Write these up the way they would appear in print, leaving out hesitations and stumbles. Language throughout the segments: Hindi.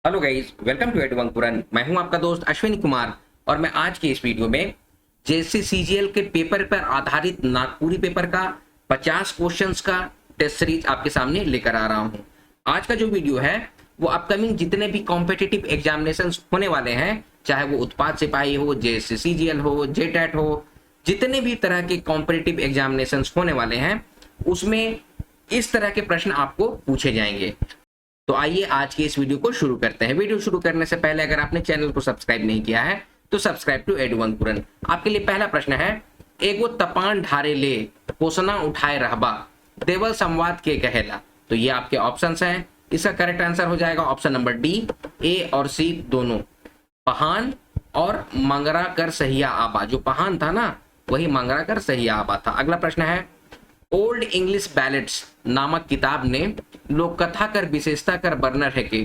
हेलो गाइस, वेलकम टू एडवंकुरन। मैं हूं आपका दोस्त अश्विनी कुमार और मैं आज के इस वीडियो में जेएससी सीजीएल के पेपर पर आधारित नागपुरी पेपर का 50 क्वेश्चंस का टेस्ट सीरीज आपके सामने लेकर आ रहा हूं। आज का जो वीडियो है वो अपकमिंग जितने भी कॉम्पिटिटिव एग्जामिनेशंस होने वाले हैं, चाहे वो उत्पाद सिपाही हो, जेएससी सीजीएल हो, जेटेट हो, जितने भी तरह के कॉम्पिटिटिव एग्जामिनेशंस होने वाले हैं उसमें इस तरह के प्रश्न आपको पूछे जाएंगे। तो आइए आज के इस वीडियो को शुरू करते हैं। वीडियो शुरू करने से पहले अगर आपने चैनल को सब्सक्राइब नहीं किया है तो सब्सक्राइब टू एडवंकुरन। आपके लिए पहला प्रश्न है, एगो तपान ढारे ले पोसना उठाए रहबा देवल संवाद के कहेला। तो ये आपके ऑप्शंस हैं। इसका करेक्ट आंसर हो जाएगा ऑप्शन नंबर डी, ए और सी दोनों, पहान और मंगरा कर सहिया आबा। जो पहान था ना वही मंगरा कर सहिया आबा था। अगला प्रश्न है, ओल्ड इंग्लिश बैलेट्स नामक किताब ने लोक कथा कर विशेषता कर बर्नर है कि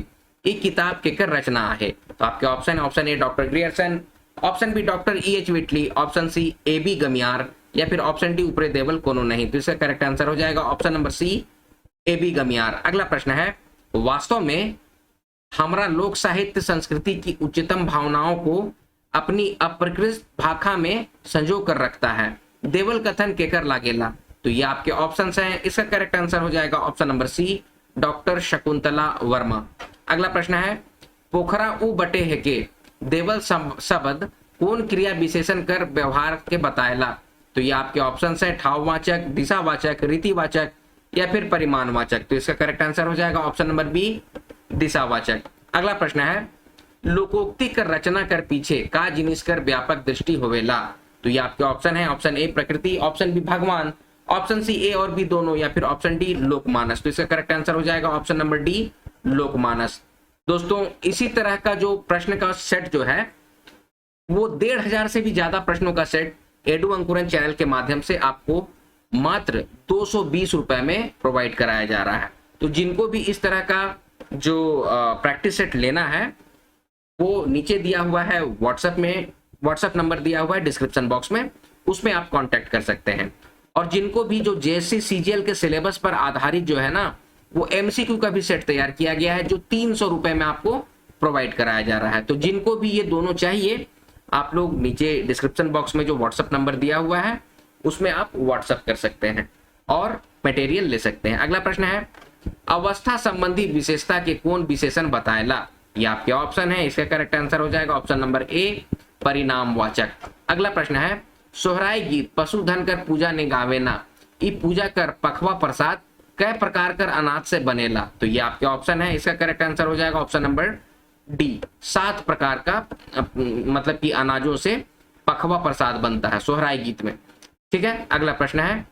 ये किताब के कर रचना है। तो आपके ऑप्शन है, option A doctor Grierson, option B doctor E H. Whitley, option C A B. गमियार या फिर ऑप्शन डी ऊपरे देवल कोनो नहीं। तो इसका करेक्ट आंसर हो जाएगा ऑप्शन नंबर सी, ए.बी. गमियार। अगला प्रश्न है, वास्तव में हमारा लोक साहित्य संस्कृति की उच्चतम भावनाओं को अपनी अप्रकृत भाखा में संजो कर रखता है, देवल कथन केकर लागेला। तो ये आपके ऑप्शंस हैं। इसका करेक्ट आंसर हो जाएगा option number C, doctor Shakuntala Verma. अगला प्रश्न है, पोखरा उ बटे है के देवल शब्द कौन क्रिया विशेषण कर व्यवहार के बताएला। तो ये आपके ऑप्शंस हैं, ठाववाचक, दिशावाचक, रीतिवाचक या फिर परिमाणवाचक। तो इसका करेक्ट आंसर हो जाएगा ऑप्शन नंबर बी, दिशावाचक। अगला प्रश्न है, लोकोक्ति कर रचना कर पीछे का जिनिस कर व्यापक दृष्टि होवेला। तो ये आपके ऑप्शन है, ऑप्शन ए प्रकृति, ऑप्शन बी भगवान, ऑप्शन सी ए और बी दोनों या फिर ऑप्शन डी लोकमानस। तो इसका करेक्ट आंसर हो जाएगा ऑप्शन नंबर डी, लोकमानस। दोस्तों इसी तरह का जो प्रश्न का सेट जो है वो 1500 से भी ज्यादा प्रश्नों का सेट एडवंकुरन चैनल के माध्यम से आपको मात्र 220 रुपए में प्रोवाइड कराया जा रहा है। तो जिनको भी इस तरह का जो प्रैक्टिस सेट लेना है वो नीचे दिया हुआ है व्हाट्सएप में, व्हाट्सएप नंबर दिया हुआ है डिस्क्रिप्शन बॉक्स में, उसमें आप कांटेक्ट कर सकते हैं। और जिनको भी जो जेएससी सीजीएल के सिलेबस पर आधारित जो है ना वो एमसीक्यू का भी सेट तैयार किया गया है जो 300 रुपए में आपको प्रोवाइड कराया जा रहा है। तो जिनको भी ये दोनों चाहिए आप लोग नीचे डिस्क्रिप्शन बॉक्स में जो व्हाट्सएप नंबर दिया हुआ है उसमें आप व्हाट्सएप कर सकते हैं और मटेरियल ले सकते हैं। अगला प्रश्न है, अवस्था संबंधी विशेषता के कौन विशेषण बताएला। ये आपके ऑप्शन है। इसका करेक्ट आंसर हो जाएगा ऑप्शन नंबर ए, परिणामवाचक। अगला प्रश्न है, सोहराय गीत पशुधन कर पूजा ने गावेना ई पूजा कर पखवा प्रसाद कै प्रकार कर अनाज से बनेला। तो ये आपके ऑप्शन है। इसका करेक्ट आंसर हो जाएगा ऑप्शन नंबर डी, 7 प्रकार का मतलब कि अनाजों से पखवा प्रसाद बनता है सोहराय गीत में। ठीक है। अगला प्रश्न है,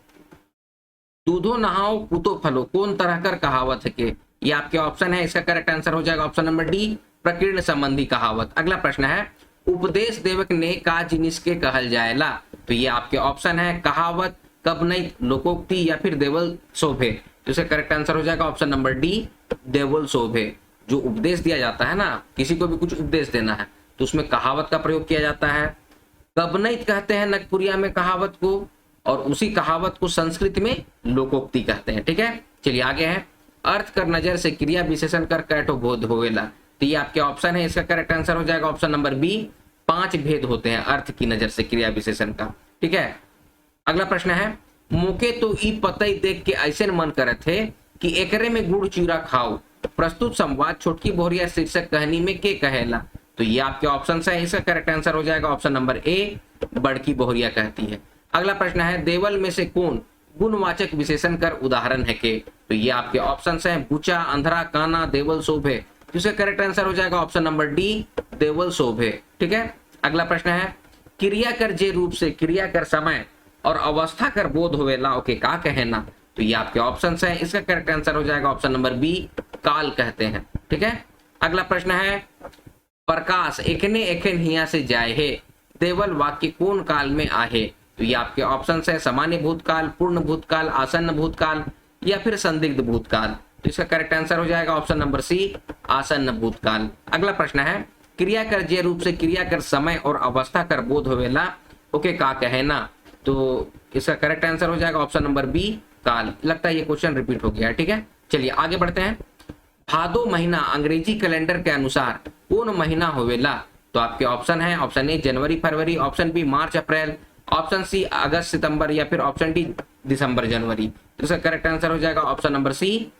दूधो नहाओ पूतो फलो कौन तरह कर कहावत है के। ये आपके ऑप्शन है। इसका करेक्ट आंसर हो जाएगा ऑप्शन नंबर डी, प्रकीर्ण संबंधी कहावत। अगला प्रश्न है, उपदेश देवक ने का जिनिस के कहल जाएला। तो ये आपके ऑप्शन है, कहावत, कवनई, लोकोक्ति या फिर देवल शोभे। तो इसका करेक्ट आंसर हो जाएगा ऑप्शन नंबर डी, देवल शोभे। जो उपदेश दिया जाता है ना, किसी को भी कुछ उपदेश देना है तो उसमें कहावत का प्रयोग किया जाता है। कवनई कहते हैं नगपुरिया में कहावत को, और उसी कहावत को संस्कृत में लोकोक्ति कहते हैं। ठीक है, चलिए आगे है, अर्थ कर नजर से क्रिया विशेषण कर कैठो बोध होवेला। तो ये आपके ऑप्शन है। इसका करेक्ट आंसर हो जाएगा ऑप्शन नंबर बी, 5 भेद होते हैं अर्थ की नजर से क्रिया विशेषण का। ठीक है। अगला प्रश्न है, मोके तो ई पतई देख के ऐसे मन करत है कि एकरे में गुड़ चूरा खाओ, प्रस्तुत संवाद छोटकी बोहरिया शीर्षक कहानी में के कहेला। तो ये आपके ऑप्शन है। इसका करेक्ट आंसर हो जाएगा ऑप्शन नंबर ए, बड़की बोहरिया कहती है। अगला प्रश्न है, देवल में से कौन गुणवाचक विशेषण कर उदाहरण है के। तो ये आपके ऑप्शन है, बुचा, अंधरा, काना, देवल शोभे। जिसका करेक्ट आंसर हो जाएगा ऑप्शन नंबर डी, देवल शोभे। ठीक है। अगला प्रश्न है, क्रिया कर जे रूप से क्रिया कर समय और अवस्था कर बोध होवेला ओके का कहना। तो ये आपके ऑप्शन है। इसका करेक्ट आंसर हो जाएगा ऑप्शन नंबर बी, काल कहते हैं। ठीक है। अगला प्रश्न है, प्रकाश एकने एखन हिया से जाए है देवल वाक्य कौन काल में आहे। तो ये आपके ऑप्शन है, सामान्य भूतकाल, पूर्ण भूतकाल, आसन्न भूतकाल या फिर संदिग्ध भूतकाल। तो इसका करेक्ट आंसर हो जाएगा ऑप्शन नंबर सी, आसन्न भूतकाल। अगला प्रश्न है, क्रिया कर जे रूप से क्रिया कर समय और अवस्था कर बोध होवेला ओके का कहना। तो इसका करेक्ट आंसर हो जाएगा ऑप्शन नंबर बी, काल। लगता है ये क्वेश्चन रिपीट हो गया है। ठीक है, चलिए आगे बढ़ते हैं। भादो महीना अंग्रेजी कैलेंडर के अनुसार कौन महीना होवेला? तो आपके ऑप्शन है, ऑप्शन ए जनवरी फरवरी, ऑप्शन बी मार्च अप्रैल, ऑप्शन सी अगस्त सितंबर, या फिर ऑप्शन डी दिसंबर जनवरी। तो इसका करेक्ट आंसर हो जाएगा ऑप्शन नंबर सी,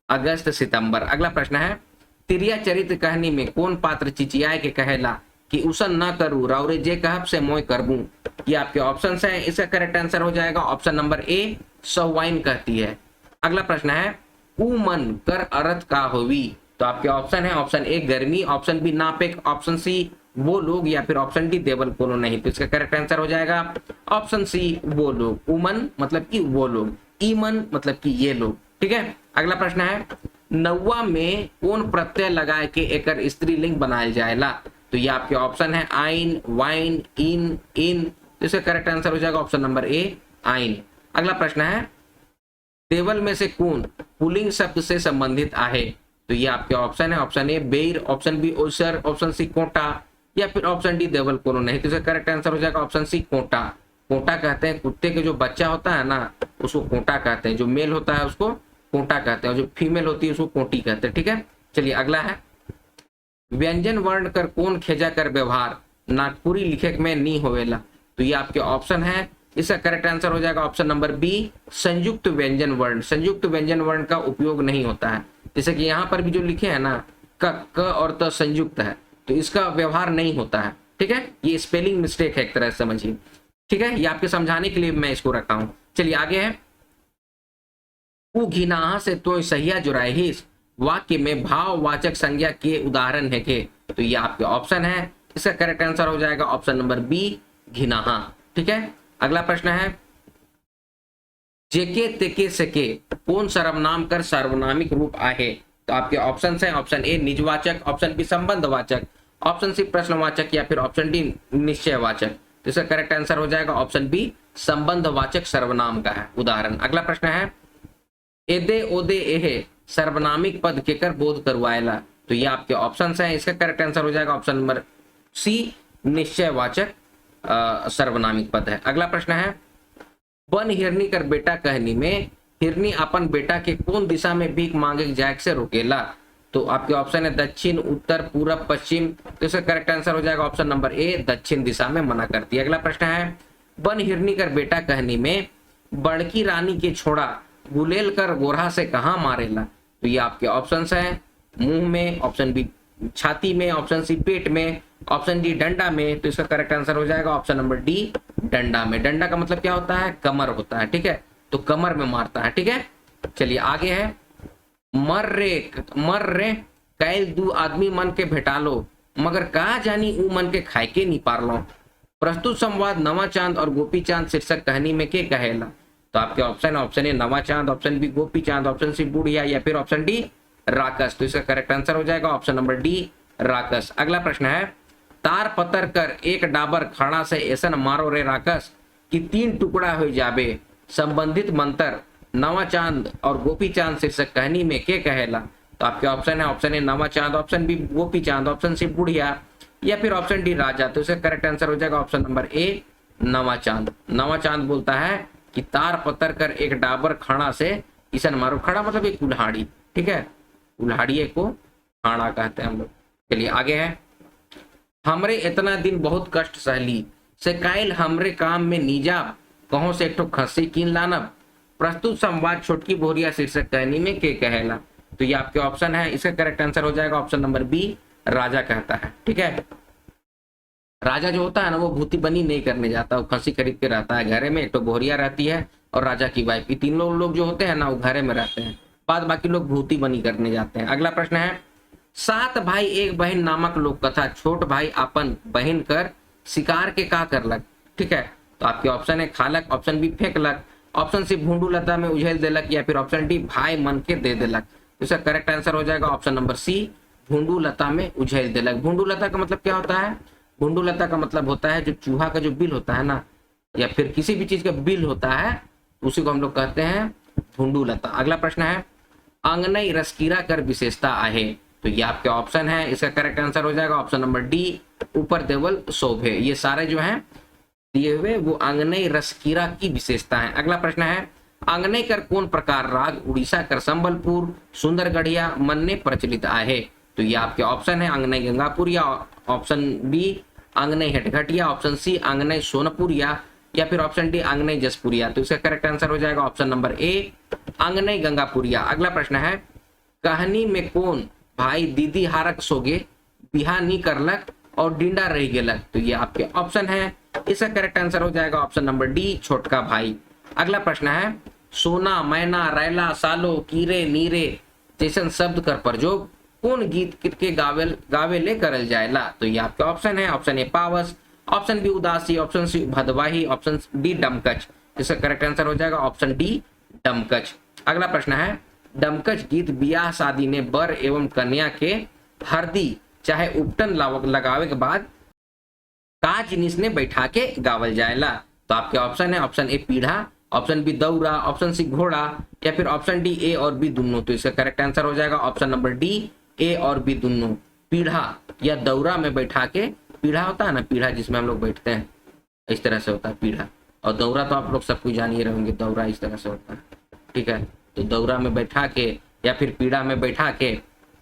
अगस्त सितंबर। अगला प्रश्न है, तिरिया चरित्र कहानी में कौन पात्र चिचियाए के कहेला कि उसन न करूं राउरे जे कहब से मोय करबूं? ये आपके ऑप्शन है। इसका करेक्ट आंसर हो जाएगा ऑप्शन नंबर ए, सौवाइन कहती है। अगला प्रश्न है, ऊ मन कर अर्थ का होवी? तो आपके ऑप्शन है, ऑप्शन ए गर्मी, ऑप्शन बी नापेक, ऑप्शन सी वो लोग, या फिर ऑप्शन डी देवल कोनो नहीं। तो इसका करेक्ट आंसर हो जाएगा ऑप्शन सी, वो लोग। उमन मतलब कि वो लोग, ईमन मतलब कि ये लोग। ठीक है। अगला प्रश्न है, नौवा में कौन प्रत्यय लगाए के एकर स्त्रीलिंग बनाया जाएला? तो ये आपके ऑप्शन है, आइन, वाइन, इन। तो इसका करेक्ट आंसर हो जाएगा ऑप्शन नंबर ए, आइन। अगला प्रश्न है, देवल में से कौन पुलिंग शब्द से संबंधित आहे? तो ये आपके ऑप्शन है, ऑप्शन ए बेर, ऑप्शन बी ओसर, ऑप्शन सी कोटा, या फिर ऑप्शन डी देवल कोनो नहीं। तो इसका करेक्ट आंसर हो जाएगा ऑप्शन सी, कोटा। कोटा कहते हैं कुत्ते के जो बच्चा होता है ना, उसको कोटा कहते हैं। जो मेल होता है उसको कोटा कहते हैं, और जो फीमेल होती है उसको कोटी कहते हैं। ठीक है। चलिए अगला है, व्यंजन वर्ण कर कौन खेजा कर व्यवहार नागपुरी लिखे में नहीं होवेला? तो ये आपके ऑप्शन है। इसका करेक्ट आंसर हो जाएगा ऑप्शन नंबर बी, संयुक्त व्यंजन वर्ण। संयुक्त व्यंजन वर्ण का उपयोग नहीं होता है। जैसे कि यहाँ पर भी जो लिखे हैं ना, क और त संयुक्त है, तो इसका व्यवहार नहीं होता है। ठीक है। ये स्पेलिंग मिस्टेक है एक तरह से, समझिए। ठीक है। ये आपके समझाने के लिए मैं इसको रखा हूं। चलिए आगे है, उ घिनाहा से तो सहिया जुराहिस वाक्य में भाववाचक संज्ञा के उदाहरण है के? तो ये आपके ऑप्शन है। इसका करेक्ट आंसर हो जाएगा ऑप्शन नंबर बी, घिनाहा। ठीक है। अगला प्रश्न है, जेके तेके सके कौन सर्वनाम कर सर्वनामिक रूप आहे? तो आपके ऑप्शन है, ऑप्शन ए निजवाचक, ऑप्शन बी संबंधवाचक, ऑप्शन सी प्रश्नवाचक, या फिर ऑप्शन डी निश्चयवाचक। तो इसका करेक्ट आंसर हो जाएगा ऑप्शन बी, संबंधवाचक सर्वनाम का है उदाहरण। अगला प्रश्न है, एदे ओदे एहे सर्वनामिक पद केकर बोध करवाएला? तो ये आपके ऑप्शन है। इसका करेक्ट आंसर हो जाएगा ऑप्शन नंबर सी, निश्चयवाचक सर्वनामिक पद है। अगला प्रश्न है, बन हिरनी कर बेटा कहनी में हिरनी अपन बेटा के कौन दिशा में भीख मांगे जायक से रोकेला? तो आपके ऑप्शन है दक्षिण, उत्तर, पूरब, पश्चिम। तो इसका करेक्ट आंसर हो जाएगा ऑप्शन नंबर ए, दक्षिण दिशा में मना करती है। अगला प्रश्न है, बन हिरनी कर बेटा कहनी में बड़की रानी के छोड़ा गुलेल कर गोरा से कहां मारेला? तो ये आपके ऑप्शन है, मुंह में, ऑप्शन बी छाती में, ऑप्शन सी पेट में, ऑप्शन डी डंडा में। तो इसका करेक्ट आंसर हो जाएगा ऑप्शन नंबर डी, डंडा में। डंडा का मतलब क्या होता है? कमर होता है। ठीक है। तो कमर में मारता है। ठीक है। चलिए आगे है, मर रे कैल दू आदमी मन के भेटालो मगर कहा जानी ऊ मन के खाए के नहीं पारलो। प्रस्तुत संवाद नवा चांद और गोपी चांद शीर्षक कहानी में के कहेला? तो आपके ऑप्शन है, ऑप्शन ए नवा चांद, ऑप्शन बी गोपी चांद, ऑप्शन सी बुढ़िया, या फिर ऑप्शन डी राकस। तो इसका करेक्ट आंसर हो जाएगा ऑप्शन नंबर डी, राकस। अगला प्रश्न है, तार पतर कर एक डाबर खाना से ऐसा मारो रे राकस कि 3 टुकड़ा हो जाबे। संबंधित मंत्र नवा चांद और गोपी चांद शीर्षक कहानी में के कहेला? तो आपके ऑप्शन है, ऑप्शन ए नवा चांद, ऑप्शन बी गोपी चांद, ऑप्शन सी बुढ़िया, या फिर ऑप्शन डी राजा। तो इसका करेक्ट आंसर हो जाएगा ऑप्शन नंबर ए, नवा चांद। नवा चांद बोलता है कि तार पतर कर एक डाबर खाना से ईसन मारो। खड़ा मतलब एक कुल्हाड़ी। ठीक है। कुल्हाड़िए को खाना कहते हैं हम लोग। चलिए आगे है, हमरे इतना दिन बहुत कष्ट सहली से कायल हमरे काम में नीजा कहो से एक ठो खस्सी कीन लानब। प्रस्तुत संवाद छोटकी बोरिया शीर्षक कहानी में के कहेला? तो ये आपके ऑप्शन है। इसका करेक्ट आंसर हो जाएगा ऑप्शन नंबर बी, राजा कहता है। ठीक है। राजा जो होता है ना, वो भूति बनी नहीं करने जाता, वो खस्सी खरीद के रहता है घरे में। एक तो बोरिया रहती है और राजा की वाइफ, ये 3 लोग जो होते हैं ना, वो घरे में रहते हैं। बाद बाकी लोग भूति बनी करने जाते हैं। अगला प्रश्न है, 7 भाई एक बहन नामक लोक कथा छोट भाई अपन बहन कर शिकार के का करलक? ठीक है। तो आपके ऑप्शन है खालक, ऑप्शन बी फेंकलक, ऑप्शन सी भूडू लता में उझेल देलक, या फिर ऑप्शन डी भाई मन के दे देलक। तो इसका करेक्ट आंसर हो जाएगा ऑप्शन नंबर सी, भूडू लता में उझेल देलक। भूडू लता का मतलब क्या होता है? भूडू लता का मतलब होता है जो चूहा का जो बिल होता है ना, या फिर किसी भी चीज का बिल होता है, उसी को हम लोग कहते हैं भूडू लता। अगला प्रश्न है, आंगनई रसकीरा कर विशेषता आहे? तो ये आपके ऑप्शन है। इसका करेक्ट आंसर हो जाएगा ऑप्शन नंबर डी, ऊपर देवल शोभे। ये सारे जो हैं दिए हुए वो आंगनई रसकीरा की विशेषता है। अगला प्रश्न है, अंगने कर कोन प्रकार राग उड़ीसा कर संबलपुर सुंदरगढ़िया मन ने प्रचलित आहे। तो ये आपके ऑप्शन है अंगने गंगापुरिया, ऑप्शन बी अंगने हेटघटिया, ऑप्शन सी अंगने सोनपुरिया या फिर ऑप्शन डी अंगने जसपुरिया। तो इसका करेक्ट आंसर हो जाएगा ऑप्शन नंबर ए अंगने गंगापुरिया। अगला प्रश्न है कहानी में कौन भाई दीदी हारक सोगे बिहा नी करलक और डिंडा रह गेलक। तो ये आपके ऑप्शन है, इसका करेक्ट आंसर हो जाएगा ऑप्शन नंबर डी छोटका भाई। अगला प्रश्न है सोना मैना रैला सालो कीरे नीरे जैसन शब्द कर प्रयोग कौन गीत के गावेले करल जाएला। तो ये आपके ऑप्शन है, ऑप्शन ए पावस, ऑप्शन बी उदासी, option C भदवाही, option D Domkach. इसका करेक्ट आंसर हो जाएगा ऑप्शन डी डमकच। अगला प्रश्न है डमकच गीत ब्याह शादी में बर एवं कन्या के हरदी चाहे उपटन लगावे के बाद का जिनिस ने बैठा के गावल जाएला। तो आपके ऑप्शन है, ऑप्शन ए पीढ़ा, ऑप्शन बी दौरा, ऑप्शन सी घोड़ा या फिर ऑप्शन डी ए और बी दोनों। तो इसका करेक्ट आंसर हो जाएगा ऑप्शन नंबर डी ए और बी दोनों। पीढ़ा या दौरा में बैठा के, पीढ़ा होता है ना पीढ़ा जिसमें हम लोग बैठते हैं, इस तरह से होता है पीढ़ा, और दौरा तो आप लोग सब कुछ जान ही रहेंगे, दौरा इस तरह से होता है, ठीक है। तो दौरा में बैठा के या फिर पीढ़ा में बैठा के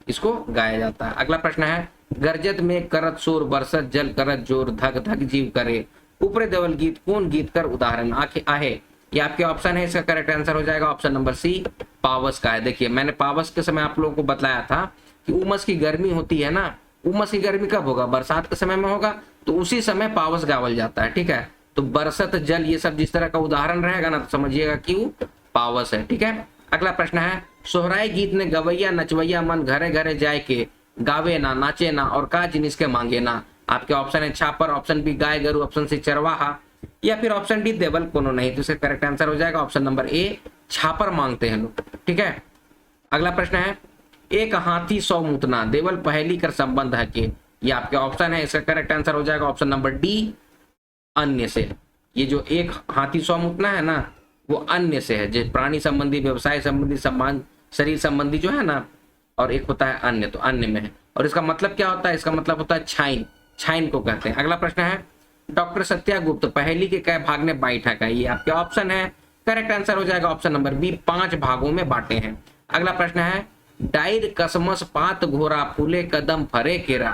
इसको गाया जाता है। अगला प्रश्न है गरजत में करत शोर बरसत जल करत जोर धक धक जीव करे ऊपरे देवल गीत कौन गीत कर उदाहरण आखे आहे। ये आपके ऑप्शन है, इसका करेक्ट आंसर हो जाएगा ऑप्शन नंबर सी पावस का है। देखिए मैंने पावस के समय आप लोगों को बताया था कि उमस की गर्मी होती है ना, उमस की गर्मी कब होगा, बरसात के समय में होगा, तो उसी समय पावस गावल जाता है, ठीक है। तो बरसत जल ये सब जिस तरह का उदाहरण रहेगा ना, तो समझिएगा क्यों पावस है, ठीक है। अगला प्रश्न है सोहराय गीत ने गवैया नचवैया मन घरे घरे जाए के गावे ना नाचे ना और का जिनिस के मांगे ना। आपके ऑप्शन है छापर, ऑप्शन बी गाय गरु, ऑप्शन सी चरवाहा या फिर ऑप्शन डी देवल कोनो नहीं। तो इसका करेक्ट आंसर हो जाएगा ऑप्शन नंबर ए छापर मांगते हैं लोग, ठीक है। अगला प्रश्न है एक हाथी 100 मुतना देवल पहली कर संबंध है के। ये आपके ऑप्शन है, इसका करेक्ट आंसर हो जाएगा ऑप्शन नंबर डी अन्य से। ये जो एक हाथी 100 मुतना है ना, वो अन्य से है, जो प्राणी संबंधी, व्यवसाय संबंधी, सम्मान, शरीर संबंधी जो है ना, और एक होता है अन्य, तो अन्य में है। और इसका मतलब क्या होता है, इसका मतलब होता है छाइन, छाइन को कहते हैं। अगला प्रश्न है डॉक्टर सत्यागुप्त पहली के कै भाग ने बैठक है। ये आपके ऑप्शन है, करेक्ट आंसर हो जाएगा ऑप्शन नंबर बी 5 भागों में बांटे हैं। अगला प्रश्न है डायर कसमस पात घोड़ा फूले कदम फरे केरा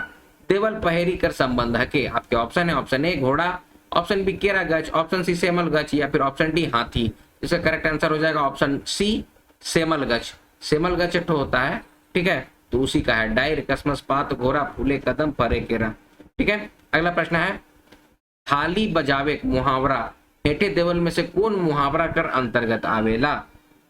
देवल पहरी कर संबंध है के। आपके ऑप्शन है, ऑप्शन ए घोड़ा, ऑप्शन बी केरा गच, ऑप्शन सी सेमल गच या फिर ऑप्शन डी हाथी। इसका करेक्ट आंसर हो जाएगा ऑप्शन सी सेमल गच। सेमल गच एक होता है, ठीक है, तो उसी का है डायर कसमस पात घोड़ा फूले कदम फरे केरा, ठीक है। अगला प्रश्न है थाली बजावे मुहावरा हेठे देवल में से कौन मुहावरा कर अंतर्गत आवेला।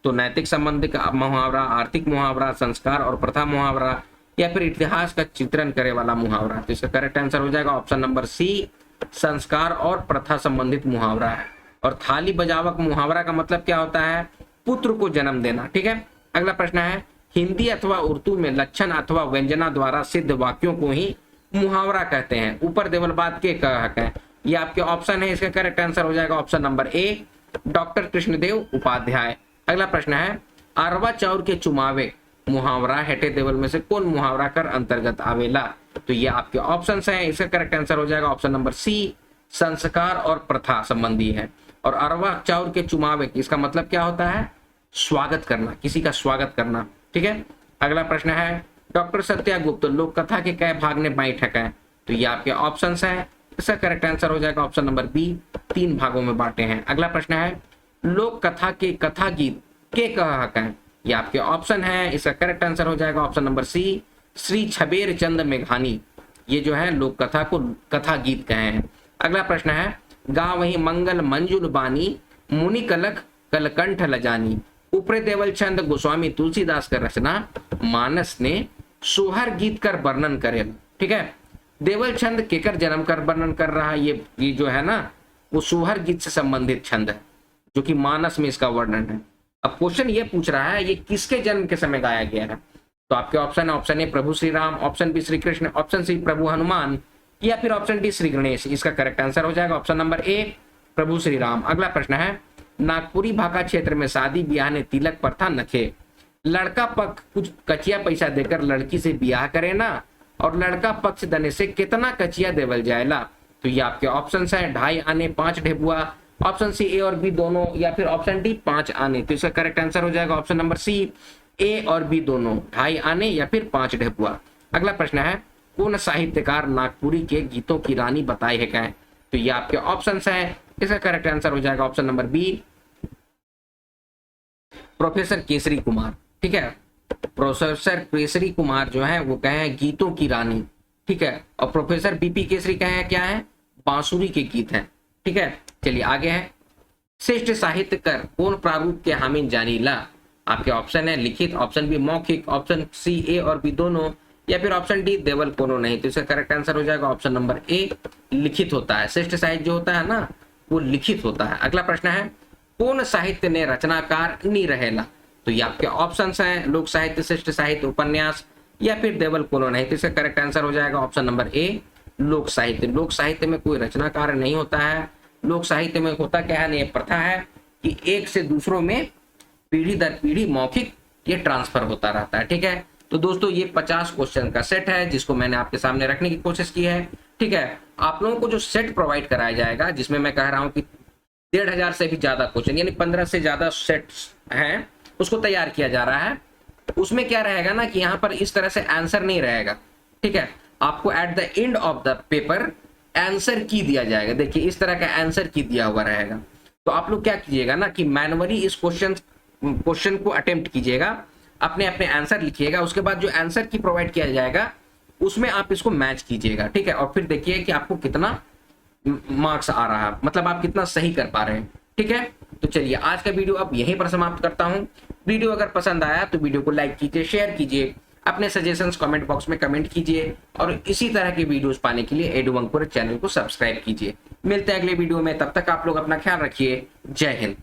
तो नैतिक संबंध का मुहावरा, आर्थिक मुहावरा, संस्कार और प्रथा मुहावरा या फिर इतिहास का चित्रण करे वाला मुहावरा। तो इसका करेक्ट आंसर हो जाएगा ऑप्शन नंबर सी संस्कार और प्रथा संबंधित मुहावरा है। और थाली बजावक मुहावरा का मतलब क्या होता है, पुत्र को जन्म देना, ठीक है। अगला प्रश्न है हिंदी अथवा उर्दू में लक्षण अथवा व्यंजना द्वारा सिद्ध वाक्यों को ही मुहावरा कहते हैं। ऊपर देवल बात के कहक है। ये आपके ऑप्शन है, इसका करेक्ट आंसर हो जाएगा option number A doctor Krishnadev Upadhyay. अगला प्रश्न है अरवा चाउर के चुमावे मुहावरा हेठे देवल में से कौन मुहावरा कर अंतर्गत आवेला। तो ये आपके ऑप्शन है, इसका करेक्ट आंसर हो जाएगा ऑप्शन नंबर सी संस्कार और प्रथा संबंधी है। और अरवा चाउर के चुमावे इसका मतलब क्या होता है, स्वागत करना, किसी का स्वागत करना, ठीक है। अगला प्रश्न है डॉक्टर सत्यागुप्त लोक कथा के कै भाग ने बैठक है। तो ये आपके ऑप्शन है, इसका करेक्ट आंसर हो जाएगा ऑप्शन नंबर बी 3 भागों में बांटे हैं। अगला प्रश्न है लोक कथा के कथा गीत के कहक है। ये आपके ऑप्शन है, इसका करेक्ट आंसर हो जाएगा ऑप्शन नंबर सी श्री छबेर चंद मेघानी। ये जो है लोक कथा को कथा गीत कहे हैं। अगला प्रश्न है गा वही मंगल मंजुल बानी मुनि कलक कलकंठ लजानी ऊपरे देवल छंद गोस्वामी तुलसीदास का रचना मानस ने सोहर गीत कर वर्णन करे, ठीक है। देवल छंद केकर जन्म कर वर्णन कर रहा है, ये जो है ना वो सोहर गीत से संबंधित छंद है, जो कि मानस में इसका वर्णन है। अब क्वेश्चन ये पूछ रहा है ये किसके जन्म के समय गाया गया है। तो आपके ऑप्शन है, ऑप्शन ए प्रभु Shri Ram, option B Shri Krishna, option C प्रभु हनुमान या फिर ऑप्शन डी श्री गणेश। इसका करेक्ट आंसर हो जाएगा ऑप्शन नंबर ए प्रभु श्री राम। अगला प्रश्न है नागपुरी भाका क्षेत्र में शादी ब्याह ने तिलक प्रथा नखे। लड़का पक्ष कुछ कचिया पैसा देकर लड़की से ब्याह करे ना, और लड़का पक्ष देने से कितना कचिया देवल जाएला। तो ये आपके ऑप्शन है 2.5 आने 5 ढेबुआ, ऑप्शन सी ए और बी दोनों, या फिर ऑप्शन डी 5 आने। तो इसका करेक्ट आंसर हो जाएगा ऑप्शन नंबर सी, ए और बी दोनों, 2.5 आने या फिर 5 ढेकुआ। अगला प्रश्न है, कौन साहित्यकार नागपुरी के गीतों की रानी बताई है क्या? तो ये आपके ऑप्शंस हैं। इसका करेक्ट आंसर हो जाएगा option number B, professor Kesari Kumar. ठीक है, प्रोफेसर केसरी कुमार जो है वो कहे हैं गीतों की रानी। ठीक है, और प्रोफेसर बीपी केसरी कहे हैं क्या है? बांसुरी के गीत हैं। ठीक है, चलिए आगे है, श्रेष्ठ साहित्यकार कौन प्रारूप के हामिद जानीला? आपके ऑप्शन है लिखित, ऑप्शन बी मौखिक, ऑप्शन सी ए और बी दोनों, या फिर ऑप्शन डी देवल कोनो नहीं। तो इसका करेक्ट आंसर हो जाएगा ऑप्शन नंबर ए, लिखित होता है। श्रेष्ठ साहित्य जो होता है ना वो लिखित होता है। अगला प्रश्न है, कौन साहित्य ने रचनाकार नी रहेला? तो ये आपके ऑप्शंस हैं, लोक साहित्य, श्रेष्ठ साहित्य, उपन्यास, या फिर देवल कोनो नहीं। तो इसका करेक्ट आंसर हो जाएगा ऑप्शन नंबर ए, लोक साहित्य। लोक साहित्य में कोई रचनाकार नहीं होता है। लोक साहित्य में होता क्या है, ये प्रथा है कि एक से दूसरों में पीढ़ी दर पीढ़ी मौखिक ये ट्रांसफर होता रहता है। ठीक है, तो दोस्तों ये 50 क्वेश्चन का सेट है जिसको मैंने आपके सामने रखने की कोशिश की है। ठीक है, आप लोगों को जो सेट प्रोवाइड कराया जाएगा, जिसमें मैं कह रहा हूं कि 1,500 से भी ज्यादा क्वेश्चन, यानी 15 से ज्यादा सेट्स हैं, उसको तैयार किया जा रहा है। उसमें क्या रहेगा ना कि यहाँ पर इस तरह से आंसर नहीं रहेगा। ठीक है, आपको at the end of the paper answer की दिया जाएगा। देखिए इस तरह का आंसर की दिया हुआ रहेगा। तो आप लोग क्या कीजिएगा ना कि मैनुअली इस क्वेश्चन को अटेम्प्ट कीजिएगा, अपने अपने आंसर लिखिएगा, उसके बाद जो आंसर की प्रोवाइड किया जाएगा उसमें आप इसको मैच कीजिएगा। ठीक है, और फिर देखिए कि आपको कितना मार्क्स आ रहा है, मतलब आप कितना सही कर पा रहे हैं। ठीक है, तो चलिए आज का वीडियो अब यहीं पर समाप्त करता हूं। वीडियो अगर पसंद आया तो वीडियो को लाइक कीजिए, शेयर कीजिए, अपने सजेशंस कमेंट बॉक्स में कमेंट कीजिए, और इसी तरह के वीडियोस पाने के लिए एडू अंकुर चैनल को सब्सक्राइब कीजिए। मिलते हैं अगले वीडियो में, तब तक आप लोग अपना ख्याल रखिए। जय हिंद।